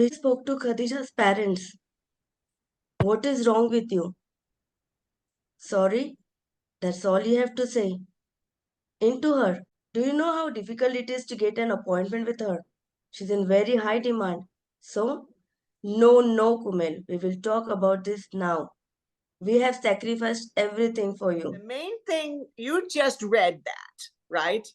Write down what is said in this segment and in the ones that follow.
We spoke to Khadija's parents. What is wrong with you? Sorry, that's all you have to say. Into her. Do you know how difficult it is to get an appointment with her? She's in very high demand. So, no, Kumel. We will talk about this now. We have sacrificed everything for The you. main thing, you just read that, right?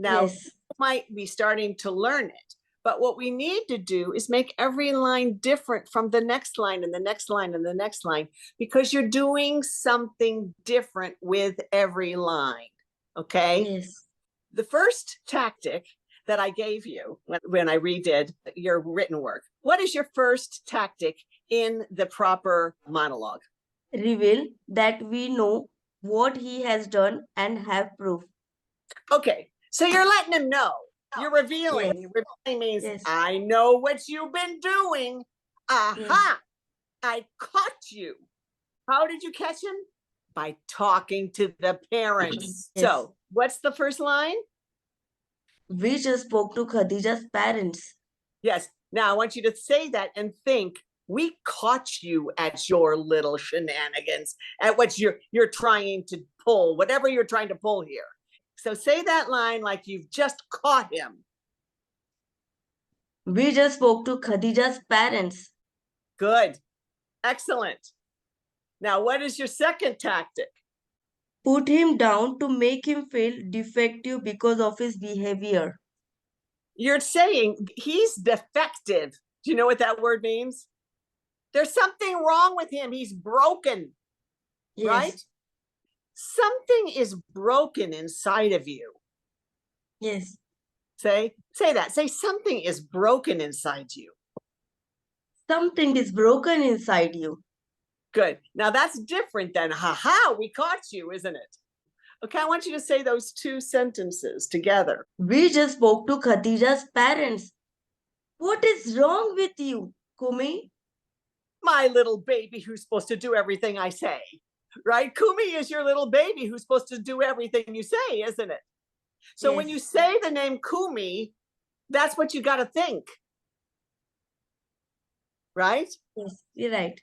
Now, Yes. you might be starting to learn it, but what we need to do is make every line different from the next line and the next line and the next line, because you're doing something different with every line, okay? Yes. The first tactic that I gave you when I redid your written work, what is your first tactic in the proper monologue? Reveal that we know what he has done and have proof. Okay, so you're letting him know. You're revealing. Yes. Revealing means Yes. I know what you've been doing. Aha! Yes. I caught you. How did you catch him? By talking to the parents. Yes. So, what's the first line? We just spoke to Khadija's parents. Yes. Now I want you to say that and think, we caught you at your little shenanigans, at what you're trying to pull, whatever you're trying to pull here. So say that line like you've just caught him. We just spoke to Khadija's parents. Good. Excellent. Now, what is your second tactic? Put him down to make him feel defective because of his behavior. You're saying he's defective. Do you know what that word means? There's something wrong with him. He's broken, Yes. right? Something is broken inside of you. Yes. Say that. Say something is broken inside you. Something is broken inside you. Good. Now that's different than, ha, we caught you, isn't it? Okay, I want you to say those two sentences together. We just spoke to Khadija's parents. What is wrong with you, Kumi? My little baby who's supposed to do everything I say, right? Kumi is your little baby who's supposed to do everything you say, isn't it? So when you say the name Kumi, that's what you got to think. Right? Yes, you're right.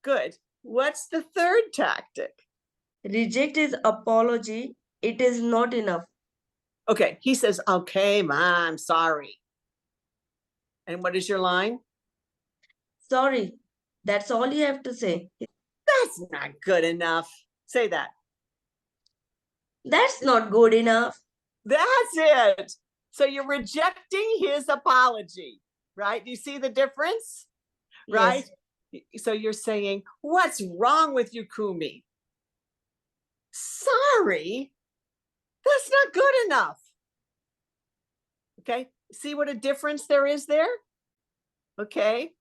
Good. What's the third tactic? Reject his apology. It is not enough. Okay, he says, okay, Mom, sorry. And what is your line? Sorry. That's all you have to say. That's not good enough. Say that. That's not good enough. That's it. So you're rejecting his apology, right? Do you see the difference? Right? Yes. So you're saying, what's wrong with you, Kumi? Sorry? That's not good enough. Okay, see what a difference there is there? Okay,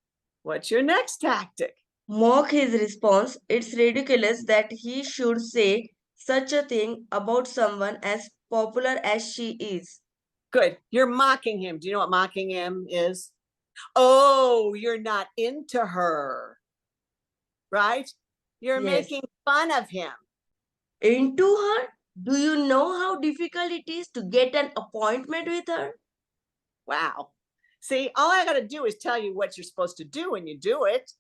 what's your next tactic? Mock his response. It's ridiculous that he should say such a thing about someone as popular as she is. Good, you're mocking him. Do you know what mocking him is? Oh, you're not into her, right? You're making fun of him. Into her? Do you know how difficult it is to get an appointment with her? Wow. See, all I got to do is tell you what you're supposed to do and you do it.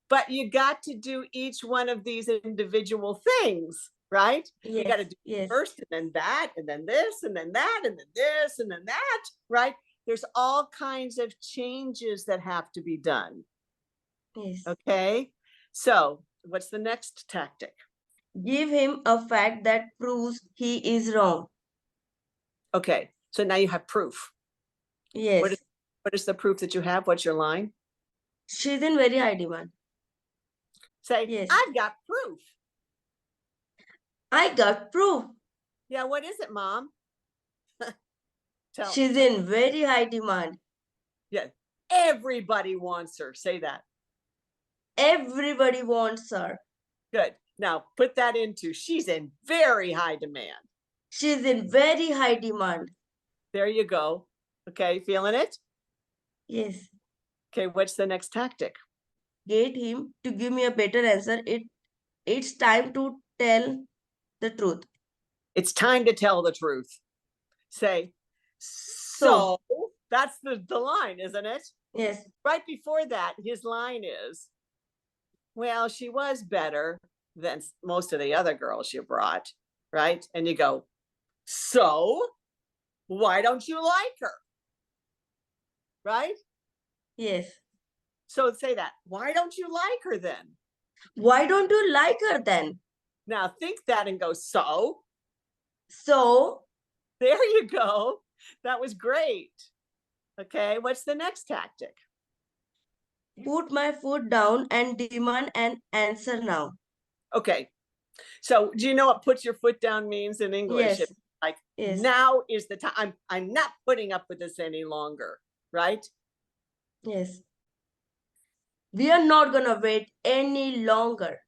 But you got to do each one of these individual things, right? You got to do first and then that and then this and then that and then this and then that, right? There's all kinds of changes that have to be done. Yes. Okay. So what's the next tactic? Give him a fact that proves he is wrong. Okay. So now you have proof. Yes. What is the proof that you have? What's your line? She's in very high demand. Say, yes. I've got proof. I got proof. Yeah, what is it, Mom? She's in very high demand. Yeah, everybody wants her. Say that. Everybody wants her. Good. Now put that into, she's in very high demand. She's in very high demand. There you go. Okay, feeling it? Yes. Okay, what's the next tactic? Get him to give me a better answer. It's time to tell the truth. It's time to tell the truth. Say, so That's the line, isn't it? Yes. Right before that, his line is, well, she was better than most of the other girls you brought, right? And you go, so why don't you like her? Right? Yes. So say that. Why don't you like her then? Why don't you like her then? Now think that and go, so So, there you go. That was great. Okay, what's the next tactic? put my foot down and demand an answer now. Okay, so do you know what put your foot down means in English? Yes. It's like, Yes. now is the time. I'm not putting up with this any longer, right? Yes. We are not gonna wait any longer.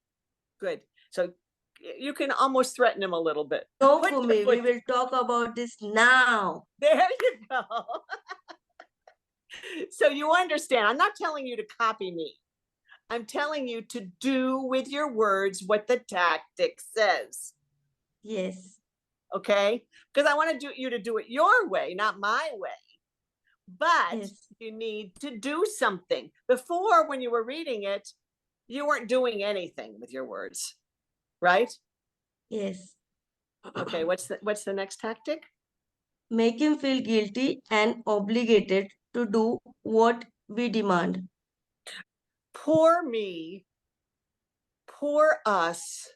Good. So you can almost threaten him a little bit. No, Put for your me, we foot. will talk about this now. There you go. So you understand, I'm not telling you to copy me. I'm telling you to do with your words what the tactic says. Yes. Okay? Because I want you to do it your way, not my way. But Yes. you need to do something. Before, when you were reading it, you weren't doing anything with your words, right? Yes. Okay, what's the next tactic? Make him feel guilty and obligated to do what we demand. Poor me, poor us.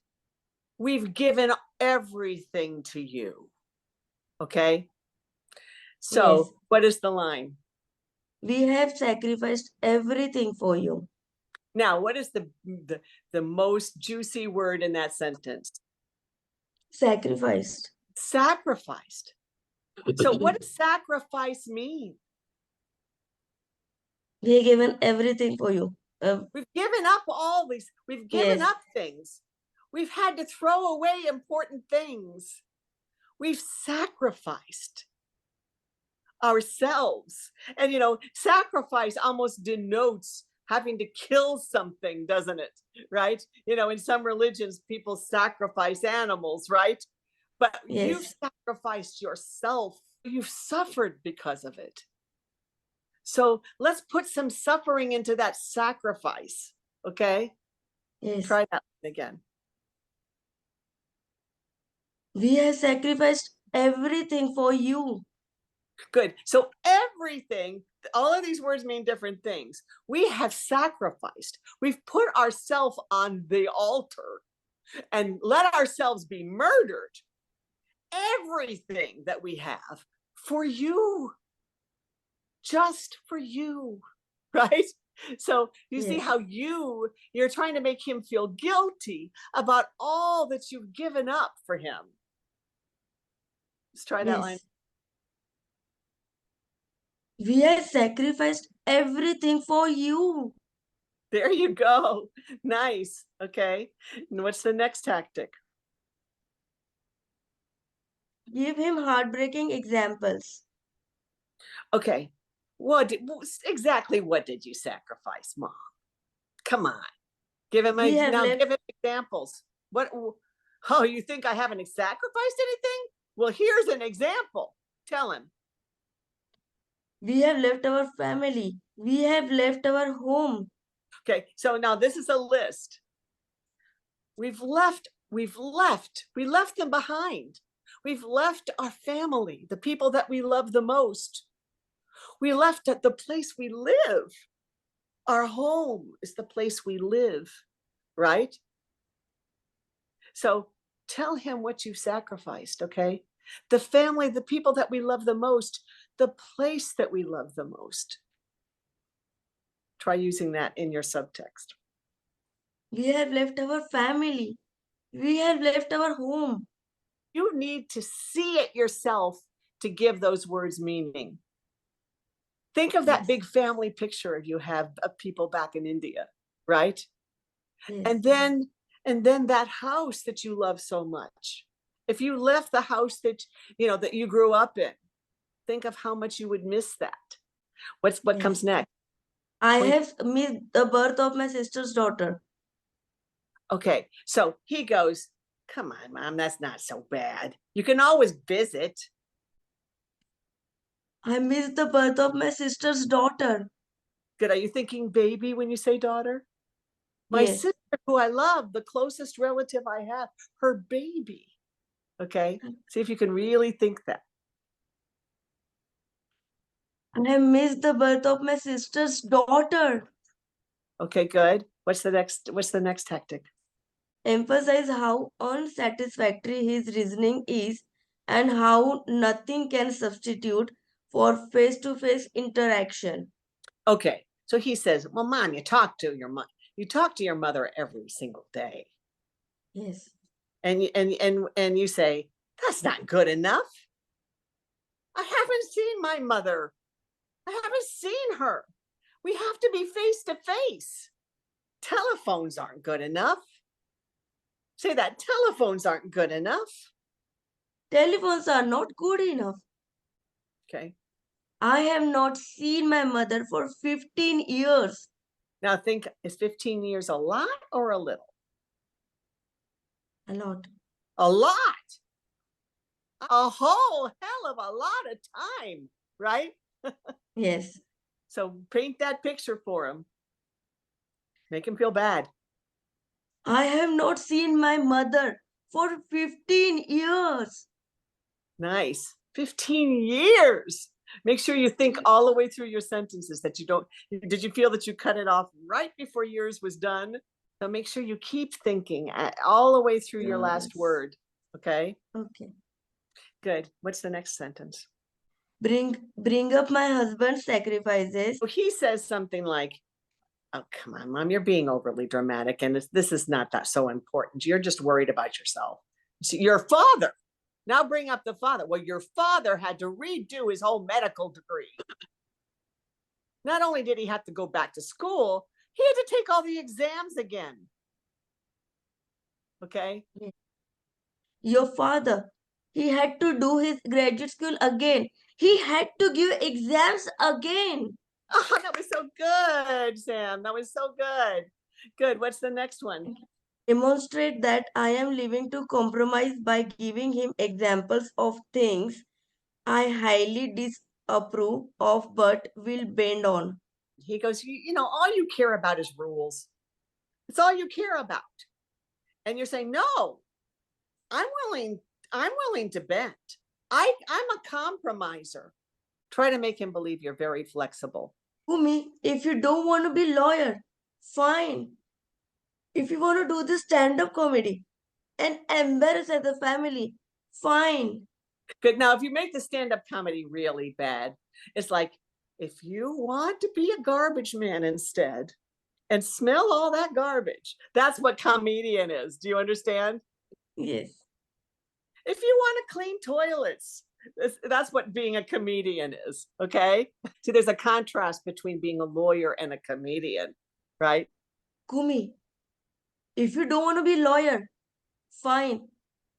We've given everything to you. Okay? So, Yes. what is the line? We have sacrificed everything for you. Now, what is the most juicy word in that sentence? Sacrificed. Sacrificed. So, what does sacrifice mean? We have given everything for you. We've given up all these, we've given Yes. up things. We've had to throw away important things. We've sacrificed ourselves. And, sacrifice almost denotes having to kill something, doesn't it? Right? In some religions, people sacrifice animals, right? But you've Yes. sacrificed yourself. You've suffered because of it. So let's put some suffering into that sacrifice. Okay? Yes. Try that again. We have sacrificed everything for you. Good. So everything, all of these words mean different things. We have sacrificed. We've put ourselves on the altar and let ourselves be murdered. Everything that we have for you, just for you, right? So you see Yes. how you're trying to make him feel guilty about all that you've given up for him. Let's try that line. Yes. We have sacrificed everything for you. There you go. Nice. Okay. And what's the next tactic? Give him heartbreaking examples. Okay. Exactly what did you sacrifice, Mom? Come on. Give him examples. What? Oh, you think I haven't sacrificed anything? Well, here's an example. Tell him. We have left our family. We have left our home. Okay. So now this is a list. We left them behind. We've left our family, the people that we love the most. We left at the place we live. Our home is the place we live, right? So tell him what you've sacrificed, okay? The family, the people that we love the most, the place that we love the most. Try using that in your subtext. We have left our family. We have left our home. You need to see it yourself to give those words meaning. Think of that big family picture you have of people back in India, right? Yes. And then that house that you love so much. If you left the house that you grew up in, think of how much you would miss that. What comes next? I have missed the birth of my sister's daughter. Okay, so he goes, come on, Mom, that's not so bad. You can always visit. I missed the birth of my sister's daughter. Good. Are you thinking baby when you say daughter? My Yes. sister, who I love, the closest relative I have, her baby. Okay. See if you can really think that. I missed the birth of my sister's daughter. Okay, good. What's the next tactic? Emphasize how unsatisfactory his reasoning is and how nothing can substitute for face-to-face interaction. Okay. So he says, well, Mom, you talk to your mother every single day. Yes. And you say, that's not good enough. I haven't seen my mother. I haven't seen her. We have to be face to face. Telephones aren't good enough. Say that, telephones aren't good enough. Telephones are not good enough. Okay. I have not seen my mother for 15 years. Now think, is 15 years a lot or a little? A lot. A lot. A whole hell of a lot of time, right? Yes. So paint that picture for him. Make him feel bad. I have not seen my mother for 15 years. Nice. 15 years. Make sure you think all the way through your sentences that you don't. Did you feel that you cut it off right before yours was done? So make sure you keep thinking all the way through your last word. Okay. Okay. Good. What's the next sentence? Bring up my husband's sacrifices. So he says something like, oh, come on, Mom, you're being overly dramatic, and this is not that so important. You're just worried about yourself. So your father. Now bring up the father. Well, your father had to redo his whole medical degree. Not only did he have to go back to school, he had to take all the exams again. Okay. Your father, he had to do his graduate school again. He had to give exams again. Oh, that was so good, Sam. That was so good. Good. What's the next one? Demonstrate that I am willing to compromise by giving him examples of things I highly disapprove of but will bend on. He goes, all you care about is rules. It's all you care about. And you're saying, no, I'm willing to bend. I'm a compromiser. Try to make him believe you're very flexible. Kumi, if you don't want to be lawyer, fine. If you want to do this stand-up comedy and embarrass the family, fine. Good. Now, if you make the stand-up comedy really bad, it's like, if you want to be a garbage man instead and smell all that garbage, that's what comedian is. Do you understand? Yes. If you want to clean toilets, that's what being a comedian is. Okay. See, there's a contrast between being a lawyer and a comedian, right? Kumi, if you don't want to be lawyer, fine.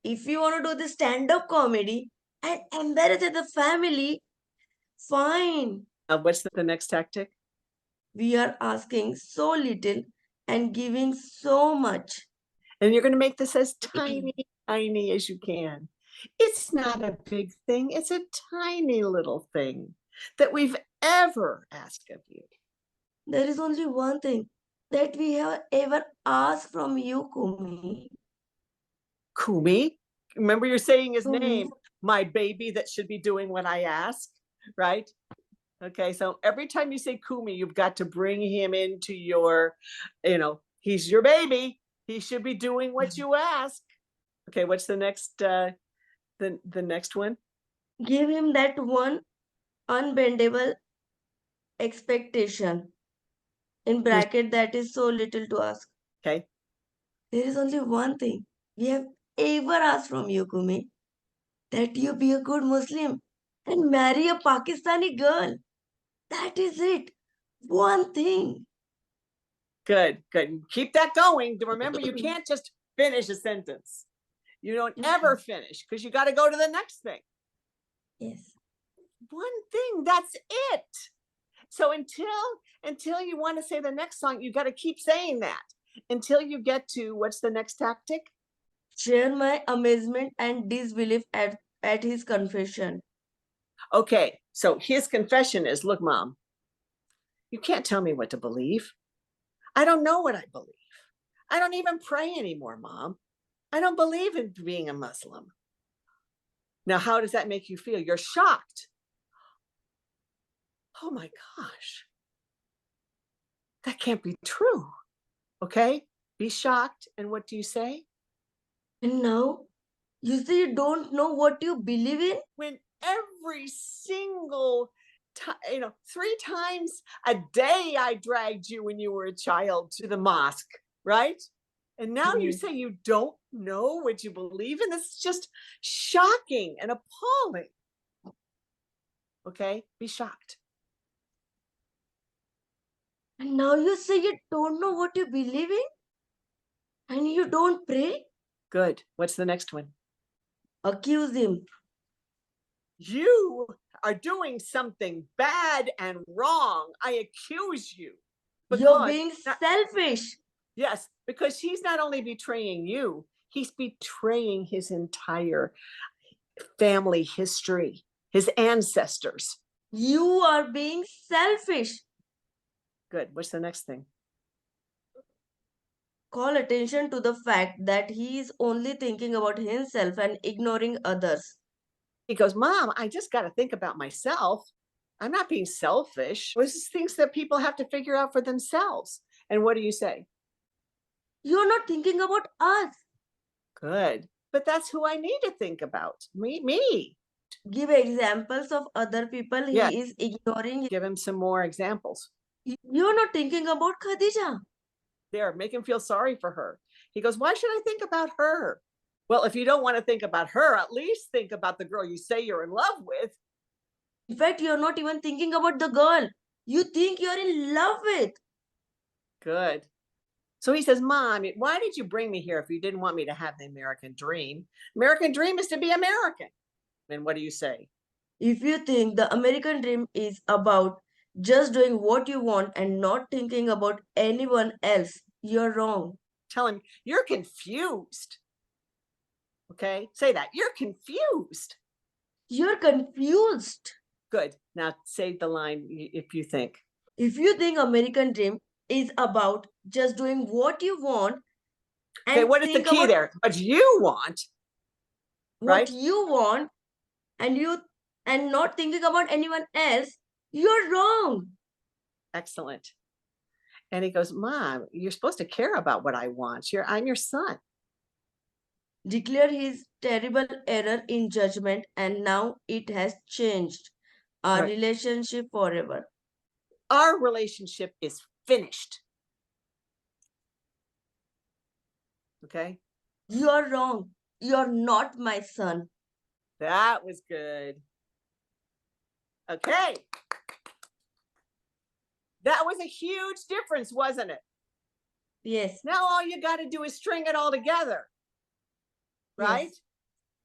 If you want to do the stand-up comedy and embarrass the family, fine. What's the next tactic? We are asking so little and giving so much. And you're going to make this as tiny as you can. It's not a big thing. It's a tiny little thing that we've ever asked of you. There is only one thing that we have ever asked from you, Kumi. Kumi, remember you're saying his Kumi. name, my baby that should be doing what I ask, right? Okay, so every time you say Kumi, you've got to bring him into your, he's your baby. He should be doing what you ask. Okay, what's the next the next one? Give him that one unbendable expectation. In bracket, that is so little to ask. Okay. There is only one thing we have ever asked from you, Kumi, that you be a good Muslim and marry a Pakistani girl. That is it. One thing. Good. Keep that going. Remember, you can't just finish a sentence. You don't ever finish because you got to go to the next thing. Yes. One thing, that's it. So until you want to say the next song, you got to keep saying that until you get to what's the next tactic? Share my amazement and disbelief at his confession. Okay, so his confession is, look, Mom, you can't tell me what to believe. I don't know what I believe. I don't even pray anymore, Mom. I don't believe in being a Muslim. Now, how does that make you feel? You're shocked. Oh my gosh, that can't be true. Okay, be shocked. And what do you say? And now you say you don't know what you believe in? When every single time, 3 times a day I dragged you when you were a child to the mosque, right? And now you Yes. say you don't know what you believe in? That's just shocking and appalling. Okay, be shocked. And now you say you don't know what you believe in? And you don't pray? Good. What's the next one? Accuse him. You are doing something bad and wrong. I accuse you. You're Because, being selfish. yes, because he's not only betraying you, he's betraying his entire family history, his ancestors. You are being selfish. Good. What's the next thing? Call attention to the fact that he is only thinking about himself and ignoring others. He goes, Mom, I just got to think about myself. I'm not being selfish. This is things that people have to figure out for themselves. And what do you say? You're not thinking about us. Good. But that's who I need to think about. Me. Give examples of other people Yeah. he is ignoring. Give him some more examples. You're not thinking about Khadija. There, make him feel sorry for her. He goes, why should I think about her? Well, if you don't want to think about her, at least think about the girl you say you're in love with. In fact, you're not even thinking about the girl you think you're in love with. Good. So he says, Mom, why did you bring me here if you didn't want me to have the American dream? American dream is to be American. Then what do you say? If you think the American dream is about just doing what you want and not thinking about anyone else, you're wrong. Tell him, you're confused. Okay, say that. You're confused. You're confused. Good. Now say the line if you think. If you think American dream is about just doing what you want Okay, and what is the think key about there? What you want, what right? you want and not thinking about anyone else, you're wrong. Excellent. And he goes, Mom, you're supposed to care about what I want. I'm your son. Declare his terrible error in judgment, and now it has changed our Right. relationship forever. Our relationship is finished. Okay. You're wrong. You're not my son. That was good. Okay. That was a huge difference, wasn't it? Yes. Now all you got to do is string it all together. Right? Yes.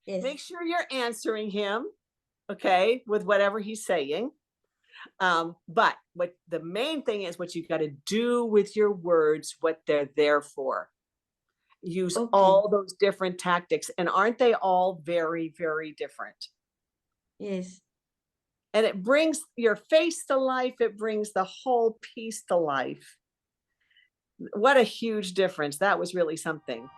Yes. Make sure you're answering him, okay, with whatever he's saying. But what the main thing is, what you got to do with your words, what they're there for. Use all those different tactics. And aren't they all very, very different? Yes. And it brings your face to life. It brings the whole piece to life. What a huge difference. That was really something.